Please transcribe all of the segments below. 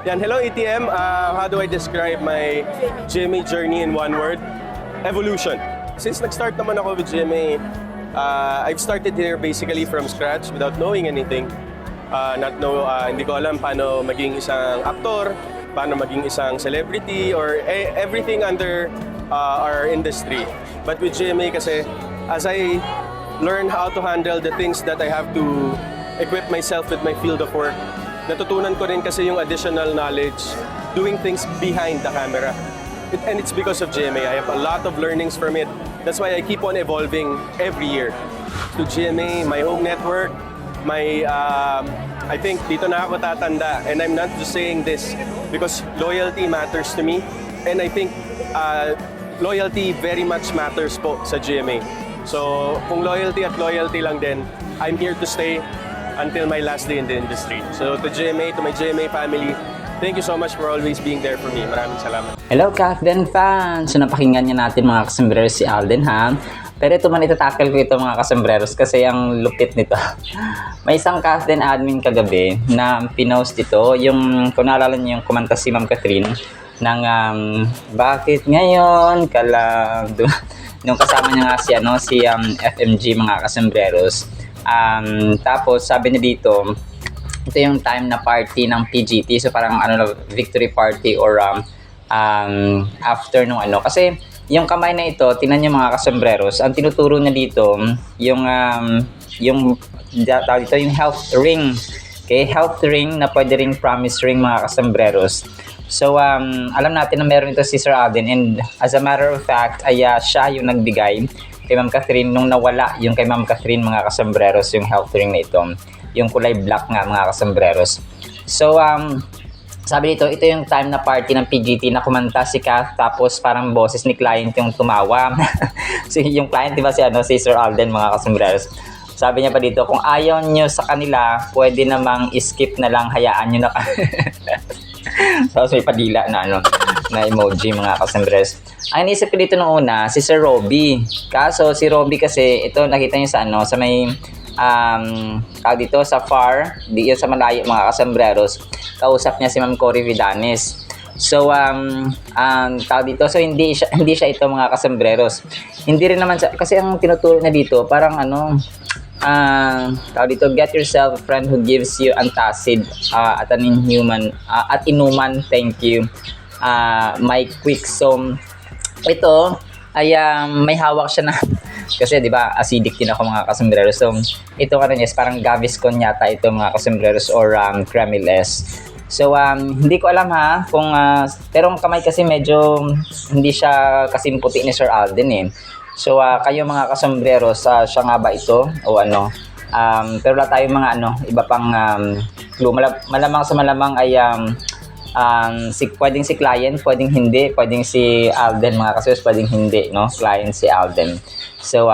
Yan, hello ATM. How do I describe my GMA journey in one word? Evolution. Since nag-start naman ako with GMA, I've started here basically from scratch without knowing anything. Hindi ko alam paano maging isang aktor, paano maging isang celebrity, or everything under our industry. But with GMA kasi, as I learn how to handle the things that I have to equip myself with my field of work, natutunan ko rin kasi yung additional knowledge doing things behind the camera. And it's because of GMA. I have a lot of learnings from it. That's why I keep on evolving every year. To GMA, my home network, I think dito na ako tatanda. And I'm not just saying this because loyalty matters to me. And I think loyalty very much matters po sa GMA. So kung loyalty at loyalty lang din, I'm here to stay until my last day in the industry. So to GMA, to my GMA family, thank you so much for always being there for me. Maraming salamat. Hello Alden fans! So napakinggan niya natin mga kasembreros si Alden ha. Pero ito man itatackle ko ito mga kasembreros kasi ang lupit nito. May isang Alden admin kagabi na pinost ito. Yung kung naalala niyo yung kumanta si Ma'am Catherine ng bakit ngayon ka lang. Nung kasama niya nga si FMG mga kasembreros. Tapos sabi niya dito, ito yung time na party ng PGT, so parang victory party or after nung kasi yung kamay na ito, tingnan niyo mga kasembreros, ang tinuturo niya dito yung health ring. Okay, health ring na pwede ring promise ring mga kasembreros. So alam natin na meron ito si Sir Alden, and as a matter of fact ay siya yung nagbigay kay Ma'am Catherine nung nawala yung kay Ma'am Catherine mga kasembreros, yung health ring na ito, yung kulay black nga mga kasembreros. So sabi dito, ito yung time na party ng PGT na kumanta si Kath, tapos parang boses ni client yung tumawa. So yung client diba si Sir Alden mga kasembreros. Sabi niya pa dito, kung ayaw nyo sa kanila, pwede namang skip na lang, hayaan nyo na. Tapos may padila na emoji mga kasembreros. Ang inisip ko dito noong una, si Sir Robby. Kaso si Robby kasi, ito nakita niyo sa may dito sa far, di yun sa malayo mga kasembreros. Kausap niya si Ma'am Cory Vidanes. So dito, so hindi siya ito mga kasembreros. Hindi rin naman siya, kasi ang tinuturo niya dito parang dito, get yourself a friend who gives you antacid at an inhuman at inuman, thank you, Mike Quick. So ito ay may hawak siya na kasi di ba acidic din ako mga kasembreros. So ito parang Gaviscon yata ito mga kasembreros or Kremil S. So hindi ko alam ha kung pero ang kamay kasi medyo hindi siya kasing puti ni Sir Alden eh. So kayo mga kasembreros, siya nga ba ito o ano? Pero wala tayong mga iba pang clue. Malamang sa malamang ay pwedeng si client, pwedeng hindi, pwedeng si Alden mga kasembreros, pwedeng hindi, no? Client si Alden. So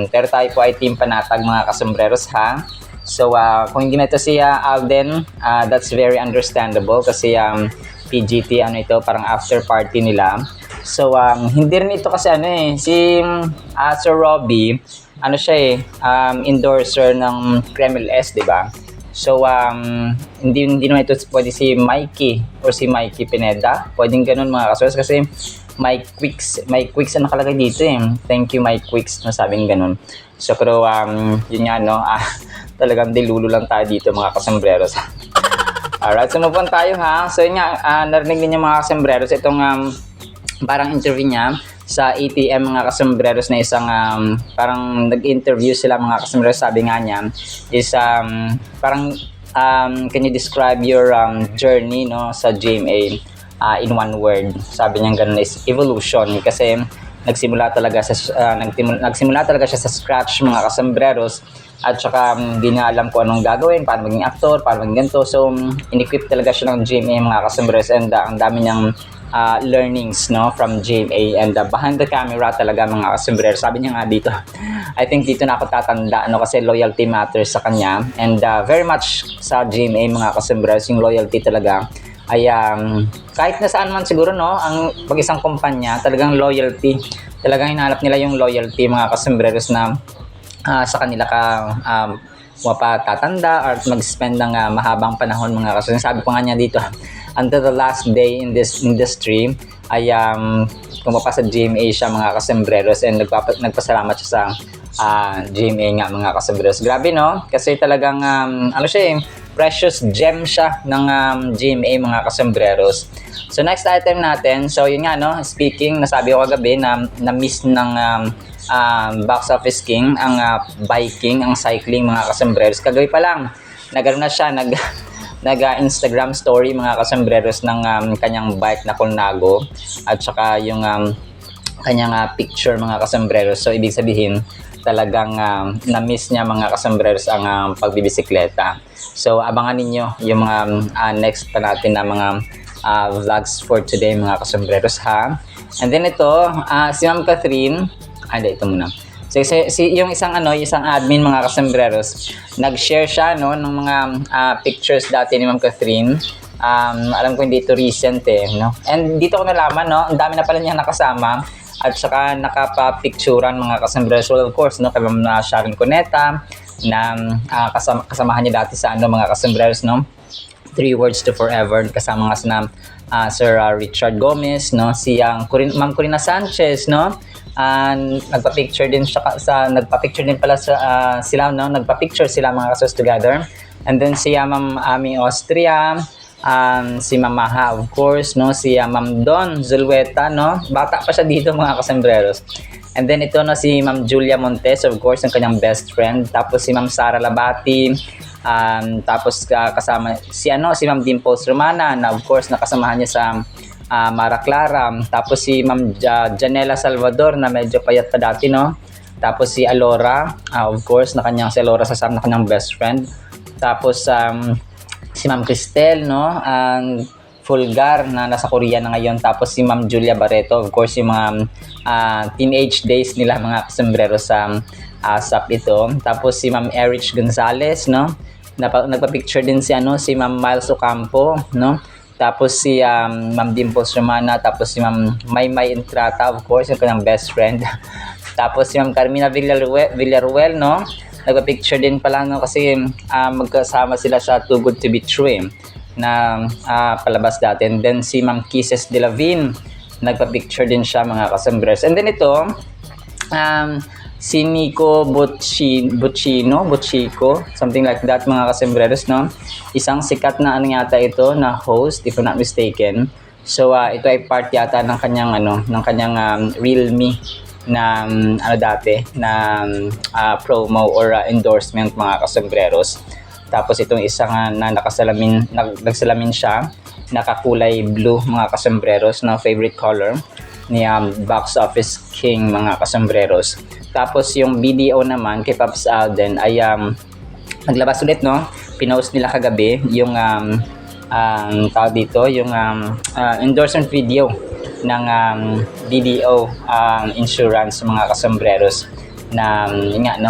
pero tayo po ay team panatag mga kasembreros ha. So kung hindi na ito si Alden, that's very understandable kasi PGT ito parang after party nila. So hindi rin ito kasi si Sir Robby siya endorser ng Kremil S, di ba? So hindi naman ito pwede si Mikey or si Mikey Pineda. Pwedeng ganun mga kasembreros kasi Mike Quicks ang nakalagay dito eh. Thank you Mike Quicks, nasabing ganun. So pero yun nga talagang dilulo lang tayo dito mga kasembreros. Alright, so move on tayo ha. So yun nga, narinig niyo mga kasembreros itong parang interview niya sa ATM mga kasembreros na isang parang nag-interview sila mga kasembreros. Sabi nga niya is parang can you describe your journey sa GMA in one word? Sabi niya ganun is evolution kasi nagsimula talaga siya sa scratch mga kasembreros. At saka hindi na alam kung anong gagawin, paano maging aktor, paano maging ganito. So in-equip talaga siya ng GMA mga kasembreros, and ang dami niyang learnings from GMA, and behind the camera talaga mga kasembreros. Sabi niya nga dito, I think dito na ako tatanda kasi loyalty matters sa kanya, and very much sa GMA mga kasembreros yung loyalty talaga ay kahit na saan man siguro ang pag-isang kumpanya, talagang loyalty, talagang hinahanap nila yung loyalty mga kasembreros na sa kanila ka mapatatanda or mag-spend ng mahabang panahon mga kasembreros. Sabi ko nga niya dito, until the last day in this industry ay kumapa sa GMA siya mga kasembreros, and nagpasalamat siya sa GMA nga mga kasembreros. Grabe no, kasi talagang ano siya precious gem siya ng GMA mga kasembreros. So next item natin, so yun nga no, speaking, nasabi ko kagabi na na-miss ng Box Office King ang biking, ang cycling mga kasembreros. Kagabi pa lang nagkaroon na siya, nag-Instagram story mga kasembreros ng kanyang bike na Colnago at saka yung kanyang picture mga kasembreros. So ibig sabihin talagang na-miss niya mga kasembreros ang pagbibisikleta. So abangan ninyo yung mga next pa natin na mga vlogs for today mga kasembreros ha. And then ito, si Ma'am Catherine, ito muna. So yung isang admin mga kasembreros, nag-share siya no ng mga pictures dati ni Ma'am Catherine. Alam ko hindi ito recent no. And dito ko nalaman no, ang dami na pala niya nakasama at saka nakapa-picturean mga kasembreros. So of course no, kay Ma'am Sharon Cuneta na kasamahan niya dati sa mga kasembreros no. 3 Words to Forever, kasama nga sina Sir Richard Gomez no, si Ma'am Corina Sanchez no. Nagpa-picture din pala sila no, nagpa-picture sila mga kasos together. And then si Ma'am Ami Austria, si Ma'am Maha of course no, si Ma'am Don Zulueta no, bata pa siya dito mga kasembreros. And then ito no, si Ma'am Julia Montes of course, ang kanyang best friend. Tapos si Ma'am Sara Labati, tapos kasama si Ma'am Dimples Romana na of course nakasamahan niya sa Mara Clara. Tapos si Ma'am Janela Salvador na medyo payat pa dati no. Tapos si Alora, of course si Alora Sasam na kanyang best friend. Tapos si Ma'am Cristel no, Fulgar na nasa Korea na ngayon. Tapos si Ma'am Julia Barreto, of course yung mga teenage days nila mga kasembreros sa ASAP ito. Tapos si Ma'am Erich Gonzalez no, nagpa-picture din si Ma'am Miles Ocampo no. Tapos si Ma'am Dimples Romana, tapos si Ma'am Maymay Entrata, of course, yung kanyang best friend. Tapos si Ma'am Carmina Villaruel, no? Nagpa-picture din pala, no? Kasi magkasama sila sa Too Good to Be True, na palabas dati. And then si Ma'am Kisses de la Vigne, nagpa-picture din siya mga kasembreros. And then ito, si Nico Bocchico, something like that mga kasembreros no. Isang sikat na yata ito na host if I'm not mistaken. So ito ay part yata ng kanyang Realme na dati na promo or endorsement mga kasembreros. Tapos itong isang na nagsalamin siya, nakakulay blue mga kasembreros na favorite color ni Box Office King mga kasembreros. Tapos yung video naman kay Pops Alden ay naglabas ulit no. Pinost nila kagabi yung tawag dito yung endorsement video ng BDO insurance mga kasembreros na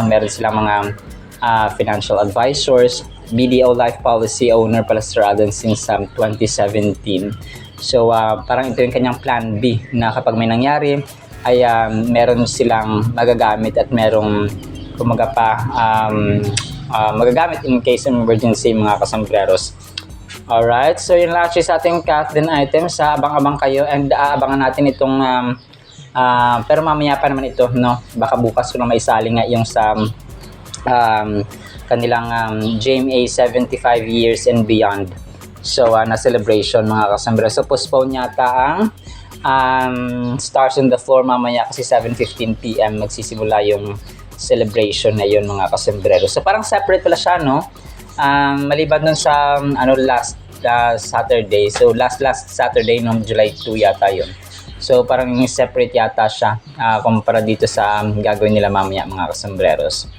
meron silang mga financial advisors, BDO life policy owner pala Sir Alden since 2017. So parang ito yung kanyang plan B na kapag may nangyari ay meron silang magagamit at merong magagamit in case of emergency mga kasembreros. Alright, so yun lang actually sa ating Catherine items. Abang-abang kayo and abangan natin itong pero mamaya pa naman ito no. Baka bukas ko na maisali nga yung sa kanilang GMA 75 years and beyond. So na celebration mga kasembreros. So postpone yata ang Stars on the Floor mamaya kasi 7:15 PM magsisimula yung celebration na yun mga kasembreros. So parang separate pala siya no. Maliban dun sa last Saturday. So last Saturday noong July 2 yata yun. So parang separate yata siya kumpara dito sa gagawin nila mamaya mga kasembreros.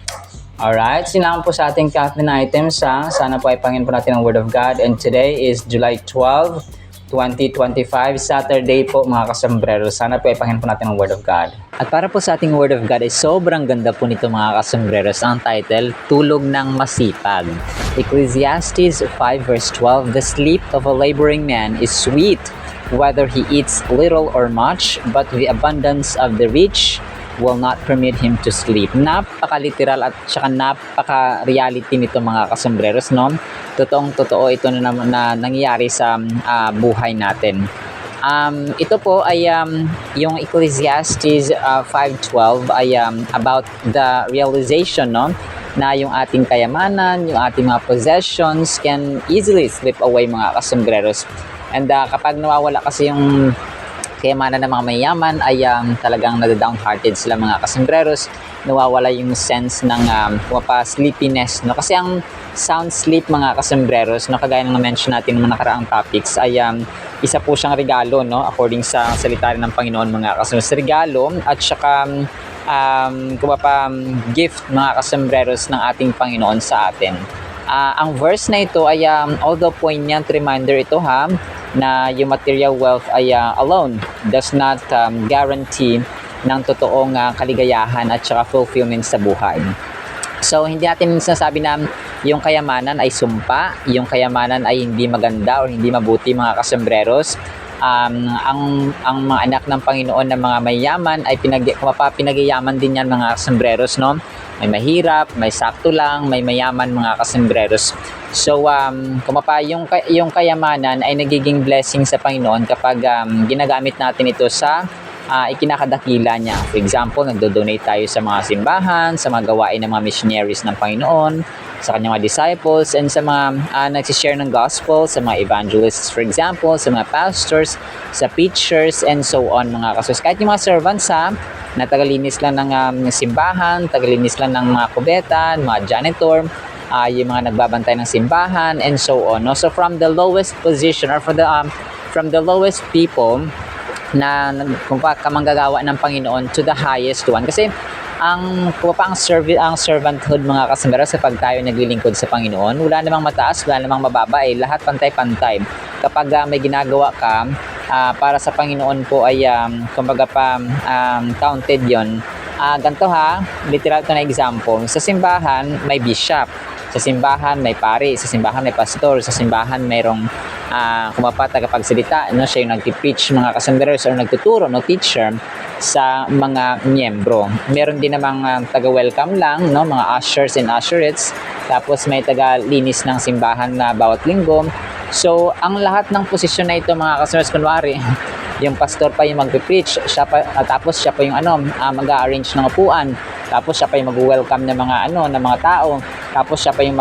Alright, sinama po sa ating Catherine items sana po ay pangin po natin ang Word of God. And today is July 12, 2025, Saturday po mga kasembreros. Sana po ay pangin po natin ang Word of God. At para po sa ating Word of God ay sobrang ganda po nito mga kasembreros. Ang title, Tulog ng Masipag. Ecclesiastes 5 verse 12, The sleep of a laboring man is sweet, whether he eats little or much, but the abundance of the rich will not permit him to sleep. Napaka-literal at saka napaka-reality nito mga kasambreros, no? Totoong-totoo ito na nangyayari sa buhay natin. Ito po ay yung Ecclesiastes 5:12 ay about the realization, no, na yung ating kayamanan, yung ating mga possessions can easily slip away mga kasambreros. And kapag nawawala kasi yung kayamanan ng mga mayayaman ay talagang nada-downhearted sila mga kasambreros, nawawala yung sense ng sleepiness, no? Kasi ang sound sleep mga kasambreros, no, kagaya ng na-mention natin ng mga nakaraang topics ay isa po siyang regalo, no, according sa salita rin ng Panginoon mga kasambreros. Regalo at saka gift mga kasambreros ng ating Panginoon sa atin. Ang verse na ito ay although poignant reminder ito na yung material wealth ay alone does not guarantee ng totoong kaligayahan at saka fulfillment sa buhay. So hindi natin sinasabi na yung kayamanan ay sumpa, yung kayamanan ay hindi maganda o hindi mabuti mga kasambreros. Ang mga anak ng Panginoon na mga mayayaman ay pinagyayaman din yan mga kasambreros, no? May mahirap, may sakto lang, may mayaman mga kasambreros. So yung kayamanan ay nagiging blessing sa Panginoon kapag ginagamit natin ito sa ikinakadakila niya. For example, nagdo-donate tayo sa mga simbahan, sa mga gawain ng mga missionaries ng Panginoon, sa kanyang mga disciples, and sa mga nagsishare ng gospel, sa mga evangelists, for example, sa mga pastors, sa preachers, and so on mga kasus. Kahit yung mga servants na tagalinis lang ng simbahan, tagalinis lang ng mga kubetan, mga janitor, yung mga nagbabantay ng simbahan, and so on. No? So from the lowest position or from the lowest people na kamanggagawa ng Panginoon to the highest one. Kasi ang servanthood mga kasambreros kapag tayo naglilingkod sa Panginoon, wala namang mataas, wala namang mababa, lahat pantay-pantay. Kapag may ginagawa ka para sa Panginoon po ay counted yon. Ganito literal to na example. Sa simbahan may bishop, sa simbahan may pari, sa simbahan may pastor, sa simbahan mayroong tagapagsalita, no? Siya yung nagti-preach mga kasambreros or nagtuturo, no, teacher sa mga miyembro. Meron din namang taga-welcome lang, no, mga ushers and usherettes. Tapos may taga-linis ng simbahan na bawat linggo. So ang lahat ng posisyon na ito mga kasambreros, kunwari yung pastor pa yung mag-preach, tapos siya pa yung mag-arrange ng upuan, tapos siya pa yung mag-welcome ng mga tao, tapos siya pa yung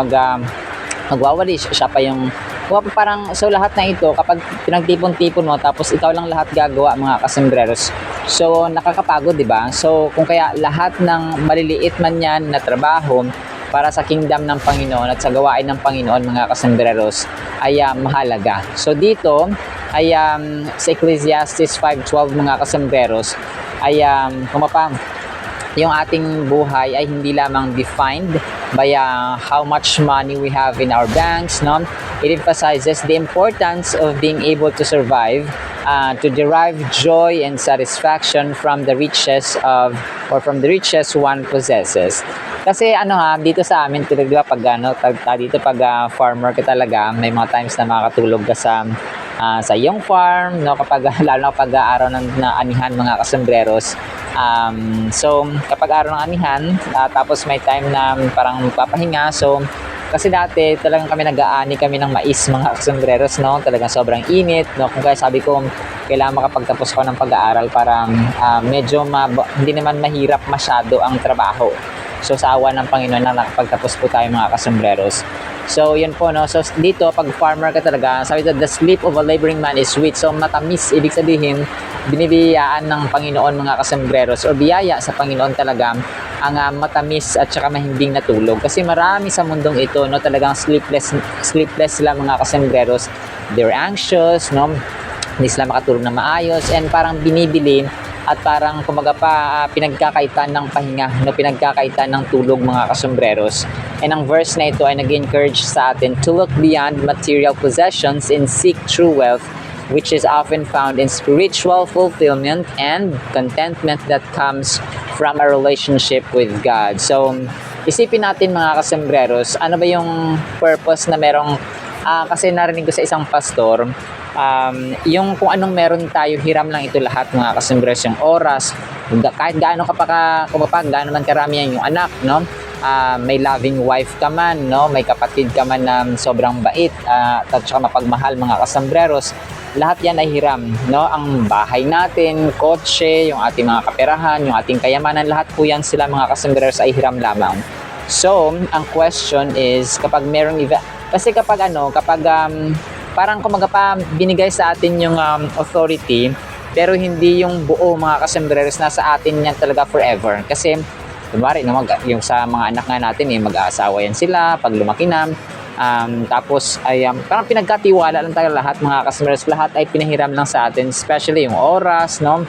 magwawalis, siya pa yung parang, so lahat na ito kapag pinagtipon-tipon mo tapos ikaw lang lahat gagawa mga kasambreros, so nakakapagod, di ba? So kung kaya lahat ng maliliit man yan na trabaho para sa kingdom ng Panginoon at sa gawain ng Panginoon mga kasambreros ay mahalaga. So dito ay sa Ecclesiastes 5:12 mga kasambreros ay yung ating buhay ay hindi lamang defined by how much money we have in our banks, no? It emphasizes the importance of being able to survive, to derive joy and satisfaction from the riches one possesses. Kasi dito sa amin talaga pag dito pag farmer ka talaga, may mga times na makakatulog ka sa iyong farm, no, kapag lalo na kapag araw ng anihan mga kasambreros. So kapag araw ng anihan, tapos may time na parang papahinga. So kasi dati talagang nag-aani kami ng mais mga kasambreros, no, talagang sobrang init, no, kung kaya sabi ko kailangan makapagtapos ko ng pag-aaral para medyo hindi naman mahirap masyado ang trabaho. So sa awa ng Panginoon na nakapagtapos po tayo mga kasambreros. So yun po, no. So dito pag farmer ka talaga, sabi dito, the sleep of a laboring man is sweet. So matamis, ibig sabihin binibiyayaan ng Panginoon mga kasambreros or biyaya sa Panginoon talaga ang matamis at saka mahimbing na tulog. Kasi marami sa mundong ito, no, talagang sleepless sila mga kasambreros. They're anxious, no, hindi sila makatulog na maayos, and parang binibili at parang pinagkakaitan ng pahinga, no, pinagkakaitan ng tulog mga kasambreros. And ang verse na ito ay nag-encourage sa atin to look beyond material possessions and seek true wealth, which is often found in spiritual fulfillment and contentment that comes from a relationship with God. So isipin natin mga kasambreros, ano ba yung purpose na merong kasi narinig ko sa isang pastor Yung kung anong meron tayo, hiram lang ito lahat mga kasembreros, yung oras, kahit gaano ka pa kumapag, gaano man karami yan yung anak, no? May loving wife ka man, no? May kapatid ka man na sobrang bait, at saka mapagmahal mga kasembreros, lahat yan ay hiram, no? Ang bahay natin, kotse, yung ating mga kaperahan, yung ating kayamanan, lahat po yan sila mga kasembreros ay hiram lamang. So, ang question is, kapag merong event, kasi kapag parang kumaga pa binigay sa atin yung authority, pero hindi yung buo mga kasembreros, nasa atin yan talaga forever. Kasi, kunwari, no, yung sa mga anak nga natin, mag-aasawa yan sila, pag lumaki na, tapos ay parang pinagkatiwala lang tayo lahat mga kasembreros, lahat ay pinahiram lang sa atin, especially yung oras, no?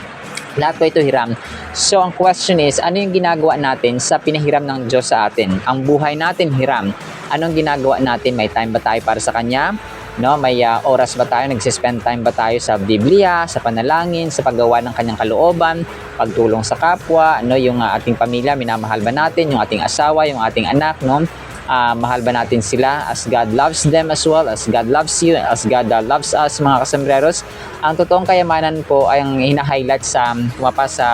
Lahat po ito hiram. So, ang question is, ano yung ginagawa natin sa pinahiram ng Diyos sa atin? Ang buhay natin hiram. Anong ginagawa natin? May time ba tayo para sa Kanya? No, may oras ba tayo? Nagsispend time ba tayo sa Biblia, sa panalangin, sa paggawa ng Kanyang kalooban, pagtulong sa kapwa, no, yung ating pamilya, minamahal ba natin? Yung ating asawa, yung ating anak, no? Mahal ba natin sila as God loves them as well, as God loves you, as God loves us mga kasembreros? Ang totoong kayamanan po ay ang hina-highlight sa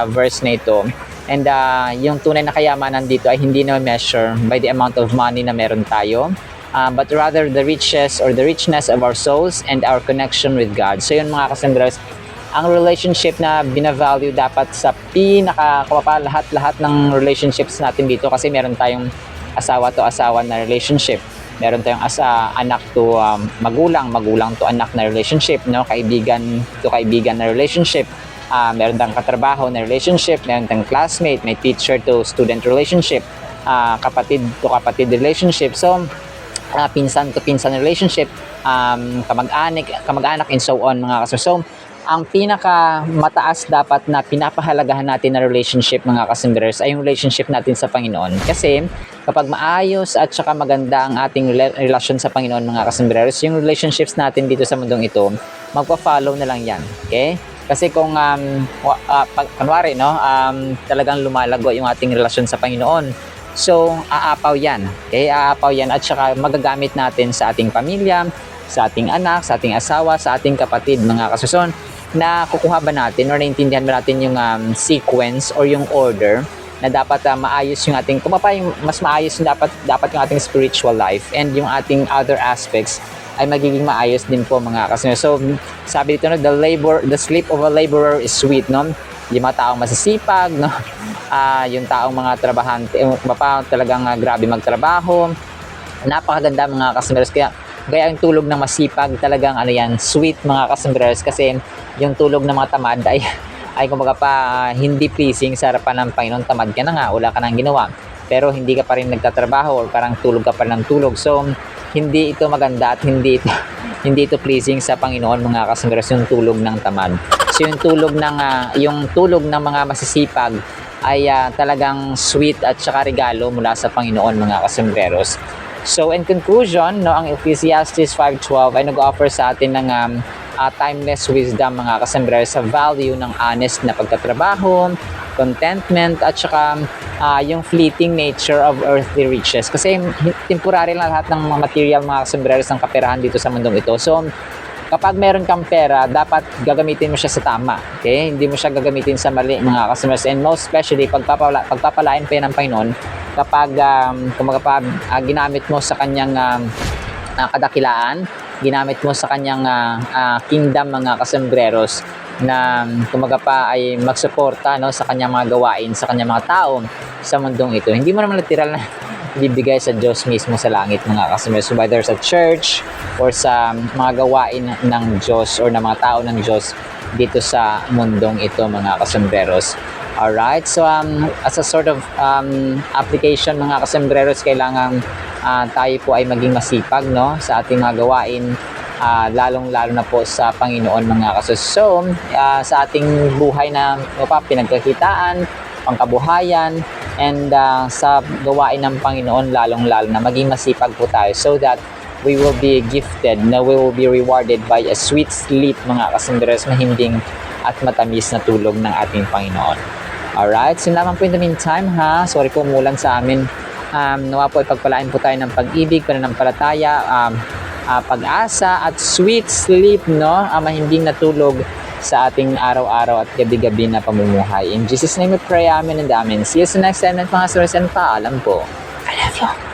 verse na ito. And yung tunay na kayamanan dito ay hindi na measure by the amount of money na meron tayo, but rather the riches or the richness of our souls and our connection with God. So yun mga kasembreros, ang relationship na binavalue dapat sa lahat ng relationships natin dito, kasi meron tayong asawa to asawa na relationship, meron tayong anak to magulang to anak na relationship, no? Kaibigan to kaibigan na relationship, meron tayong katrabaho na relationship, meron tayong classmate, may teacher to student relationship, kapatid to kapatid relationship, so pinsan to pinsan relationship, kamag-anak and so on mga kasembreros. So ang pinaka mataas dapat na pinapahalagahan natin na relationship mga kasembreros ay yung relationship natin sa Panginoon. Kasi kapag maayos at saka maganda ang ating relasyon sa Panginoon mga kasembreros, yung relationships natin dito sa mundong ito, magpa-follow na lang yan. Okay? Kasi kung kunwari, no, talagang lumalago yung ating relasyon sa Panginoon, so aapaw yan. Okay? Aapaw yan at saka magagamit natin sa ating pamilya, sa ating anak, sa ating asawa, sa ating kapatid mga kasembreros. Na kukuha ba natin or naintindihan ba natin yung sequence or yung order na dapat maayos yung ating, yung mas maayos yung dapat yung ating spiritual life, and yung ating other aspects ay magiging maayos din po mga kasembreros. So sabi dito, no, the sleep of a laborer is sweet, no? Yung mga taong masisipag, no? Yung taong mga trabahante, talagang grabe magtrabaho, napakaganda mga kasembreros. Kaya ang tulog ng masipag talagang sweet mga kasembreros, kasi yung tulog ng mga tamad ay kumbaga hindi pleasing sa harapan ng Panginoon. Tamad ka na nga, wala ka nang ginawa, pero hindi ka pa rin nagtatrabaho or parang tulog ka pa ng tulog. So hindi ito maganda at hindi ito pleasing sa Panginoon mga kasembreros, yung tulog ng tamad. So yung tulog ng mga masisipag ay talagang sweet at saka regalo mula sa Panginoon mga kasembreros. So in conclusion, no, ang Ecclesiastes 5:12 ay nag-offer sa atin ng timeless wisdom mga kasembreros sa value ng honest na pagtatrabaho, contentment, at saka yung fleeting nature of earthly riches. Kasi temporary lang lahat ng mga material mga kasembreros ng kaperahan dito sa mundong ito. So kapag meron kang pera, dapat gagamitin mo siya sa tama. Okay? Hindi mo siya gagamitin sa mali mga kasembreros. And most especially, pagpapalain pa yan ng Panginoon, kapag ginamit mo sa kanyang kadakilaan, ginamit mo sa kanyang kingdom mga kasembreros, na ay magsuporta, no, sa kanyang mga gawain, sa kanyang mga tao sa mundong ito. Hindi mo naman literal na bibigay sa Diyos mismo sa langit mga kasembreros, whether sa church or sa mga gawain ng Diyos or ng mga tao ng Diyos dito sa mundong ito mga kasembreros. Alright, so as a sort of application mga kasembreros, kailangan tayo po ay maging masipag, no, sa ating mga gawain, lalong-lalo na po sa Panginoon mga kasembreros. So sa ating buhay na pinagkakitaan, pangkabuhayan, and sa gawain ng Panginoon, lalong-lalo na maging masipag po tayo, so that we will be gifted, na we will be rewarded by a sweet sleep mga kasembreros, mahimbing at matamis na tulog ng ating Panginoon. Alright, so lamang po in the meantime, sorry po umulan sa amin. Nawa po ipagpalain po tayo ng pag-ibig, pananampalataya, pag-asa at sweet sleep, no? Mahimbing na tulog sa ating araw-araw at gabi-gabi na pamumuhay. In Jesus' name we pray, amen and amen. See you sa next time ng mga source and paalam po. I love you.